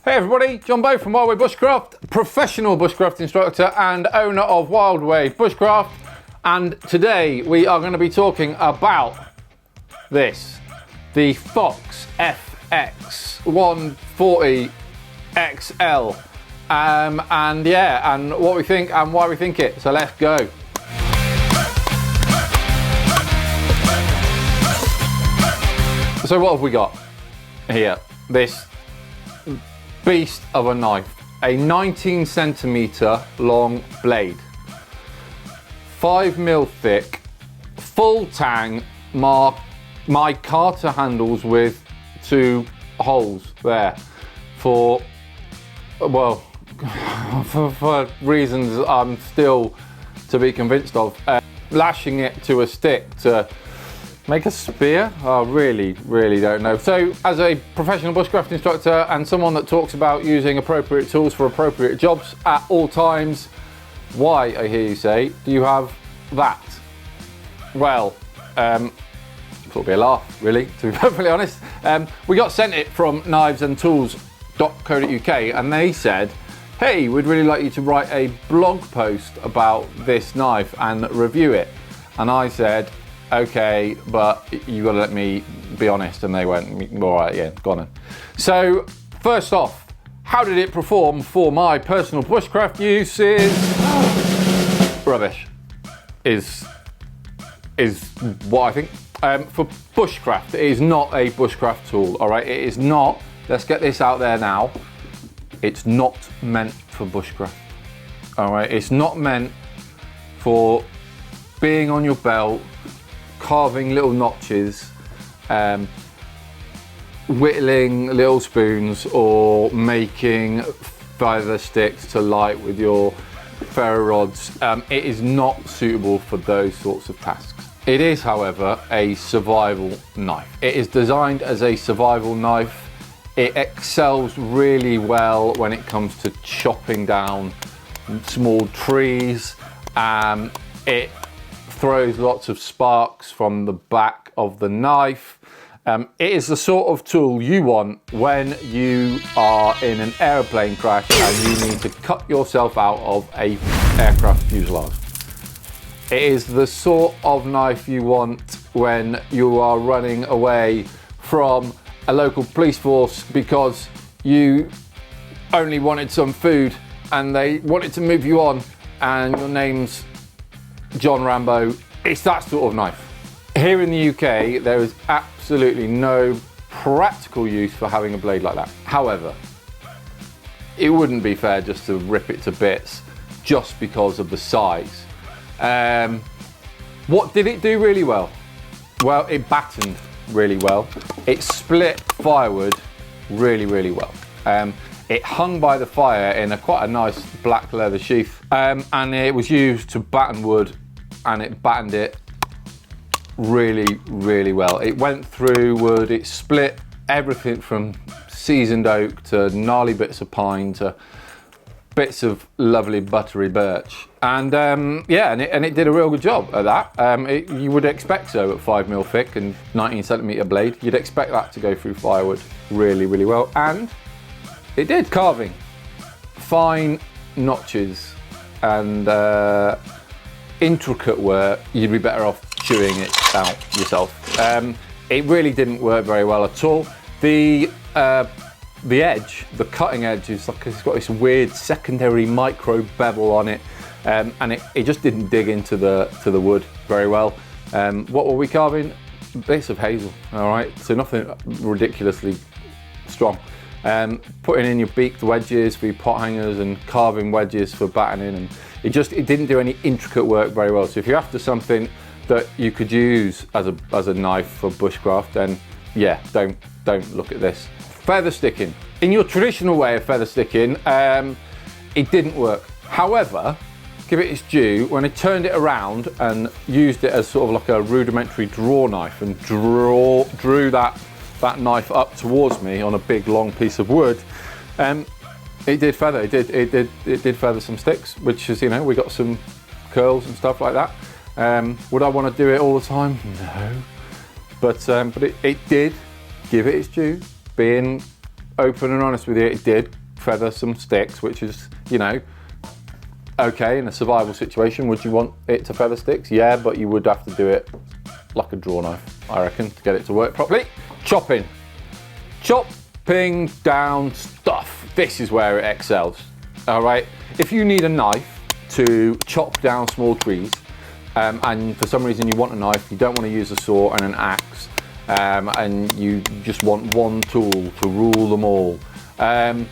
Hey everybody, John Bow from Wild Way Bushcraft, professional bushcraft instructor and owner of Wild Way Bushcraft. And today we are going to be talking about this, the Fox FX-140XL. And what we think and why we think it. So let's go. So what have we got here? This beast of a knife, a 19 centimeter long blade, 5mm thick, full tang, my carter handles with 2 holes there for, well, for reasons I'm still to be convinced of. Lashing it to a stick to make a spear? I really don't know. So as a professional bushcraft instructor and someone that talks about using appropriate tools for appropriate jobs at all times, why, I hear you say, do you have that? Well, it'll be a laugh, really, to be perfectly honest. We got sent it from knivesandtools.co.uk and they said, hey, we'd really like you to write a blog post about this knife and review it. And I said, okay, but you got to let me be honest. And they went, all right, yeah, go on then. So first off, how did it perform for my personal bushcraft uses? Rubbish is what I think. For bushcraft, it is not a bushcraft tool, all right? It is not, let's get this out there now, it's not meant for bushcraft, all right? It's not meant for being on your belt, carving little notches, whittling little spoons, or making feather sticks to light with your ferro rods. It is not suitable for those sorts of tasks. It is, however, a survival knife. It is designed as a survival knife. It excels really well when it comes to chopping down small trees. It throws lots of sparks from the back of the knife. It is the sort of tool you want when you are in an aeroplane crash and you need to cut yourself out of a aircraft fuselage. It is the sort of knife you want when you are running away from a local police force because you only wanted some food and they wanted to move you on and your name's John Rambo. It's that sort of knife. Here in the UK, there is absolutely no practical use for having a blade like that. However, it wouldn't be fair just to rip it to bits just because of the size. What did it do really well? Well, it battened really well. It split firewood really well. It hung by the fire in quite a nice black leather sheath, and it was used to batten wood, and it battened it really well. It went through wood, it split everything from seasoned oak to gnarly bits of pine to bits of lovely buttery birch. And it did a real good job at that. You would expect so at 5mm thick and 19 centimeter blade. You'd expect that to go through firewood really well, and it did. Carving, fine notches and intricate work, you'd be better off chewing it out yourself. It really didn't work very well at all. The edge, the cutting edge, is like it's got this weird secondary micro bevel on it, and it just didn't dig into the wood very well. What were we carving? Bits of hazel, all right, so nothing ridiculously strong. Putting in your beaked wedges for your pot hangers and carving wedges for battening, and it didn't do any intricate work very well. So if you're after something that you could use as a knife for bushcraft, then yeah, don't look at this. Feather sticking. In your traditional way of feather sticking, it didn't work. However, give it its due, when I turned it around and used it as sort of like a rudimentary draw knife and drew that knife up towards me on a big long piece of wood, it did feather. It did feather some sticks, which is, you know, we got some curls and stuff like that. Would I want to do it all the time? No. But it did give it its due, being open and honest with you, it did feather some sticks, which is, you know, okay in a survival situation. Would you want it to feather sticks? Yeah, but you would have to do it like a draw knife, I reckon, to get it to work properly. Chopping. Chopping down stuff. This is where it excels. All right, if you need a knife to chop down small trees, and for some reason you want a knife, you don't want to use a saw and an axe, and you just want one tool to rule them all, and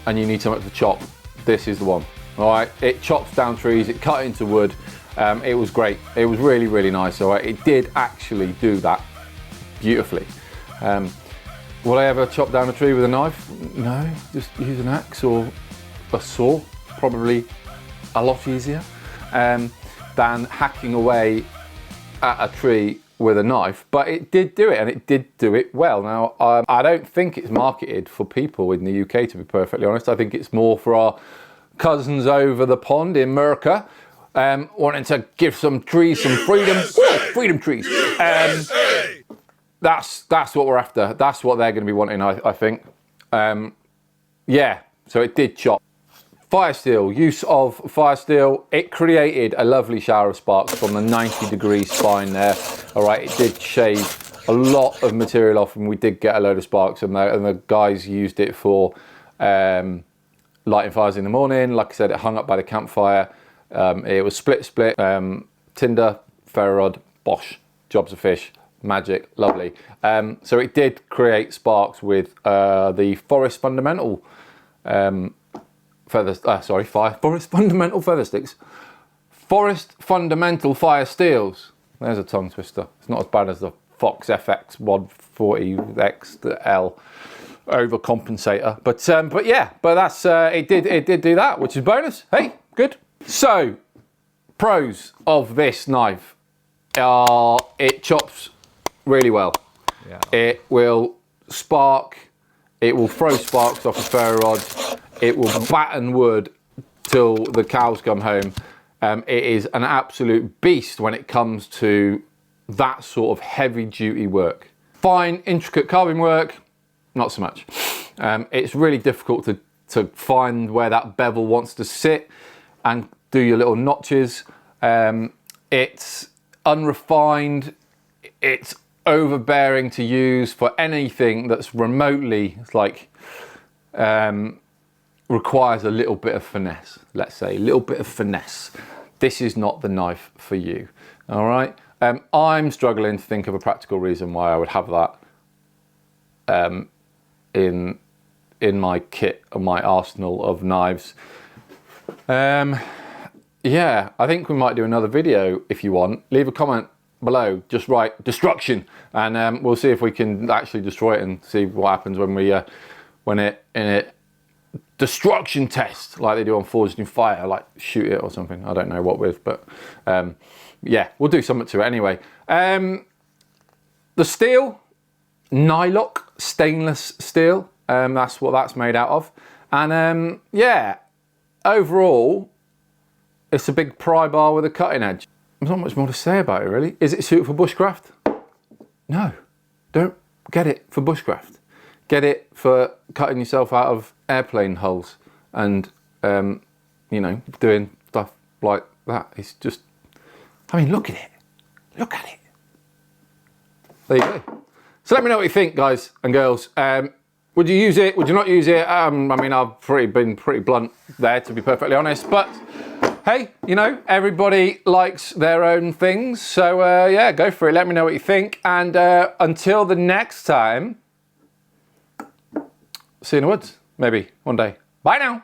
you need something to chop, this is the one. All right, it chops down trees, it cut into wood. It was great. It was really, really nice. All right, it did actually do that beautifully. Will I ever chop down a tree with a knife? No, just use an axe or a saw. Probably a lot easier than hacking away at a tree with a knife, but it did do it, and it did do it well. Now, I don't think it's marketed for people in the UK, to be perfectly honest. I think it's more for our cousins over the pond in America, wanting to give some trees some freedom. Freedom trees. That's what we're after. That's what they're going to be wanting, I think. Yeah, so it did chop. Fire steel, use of fire steel, it created a lovely shower of sparks from the 90-degree spine there. All right, it did shave a lot of material off, and we did get a load of sparks, and the guys used it for lighting fires in the morning. Like I said, it hung up by the campfire. It was split, tinder, ferro rod, Bosch, jobs of fish, magic, lovely. So it did create sparks with the Forest Fundamental Forest Fundamental feather sticks. Forest Fundamental fire steels. There's a tongue twister. It's not as bad as the Fox FX-140XL overcompensator, but that's it did do that, which is bonus. Hey, good. So, pros of this knife are it chops really well. Yeah. It will spark. It will throw sparks off a ferro rod. It will batten wood till the cows come home. It is an absolute beast when it comes to that sort of heavy duty work. Fine, intricate carving work, not so much. It's really difficult to find where that bevel wants to sit and do your little notches. It's unrefined. It's overbearing to use for anything that's remotely like requires a little bit of finesse. Let's say a little bit of finesse. This is not the knife for you. All right. I'm struggling to think of a practical reason why I would have that in my kit, or my arsenal of knives. Yeah, I think we might do another video if you want. Leave a comment below, just write destruction, and we'll see if we can actually destroy it and see what happens when we when it destruction test like they do on Forged in Fire, like shoot it or something. I don't know what with, but yeah, we'll do something to it anyway. The steel, Nylock stainless steel, that's what that's made out of, and yeah, overall it's a big pry bar with a cutting edge. There's not much more to say about it, really. Is it suited for bushcraft? No, don't get it for bushcraft. Get it for cutting yourself out of airplane hulls and, you know, doing stuff like that. It's just, I mean, look at it. Look at it. There you go. So let me know what you think, guys and girls. Would you use it? Would you not use it? I mean, I've been pretty blunt there, to be perfectly honest, but hey, you know, everybody likes their own things. So yeah, go for it. Let me know what you think. And until the next time, see you in the woods, maybe one day. Bye now.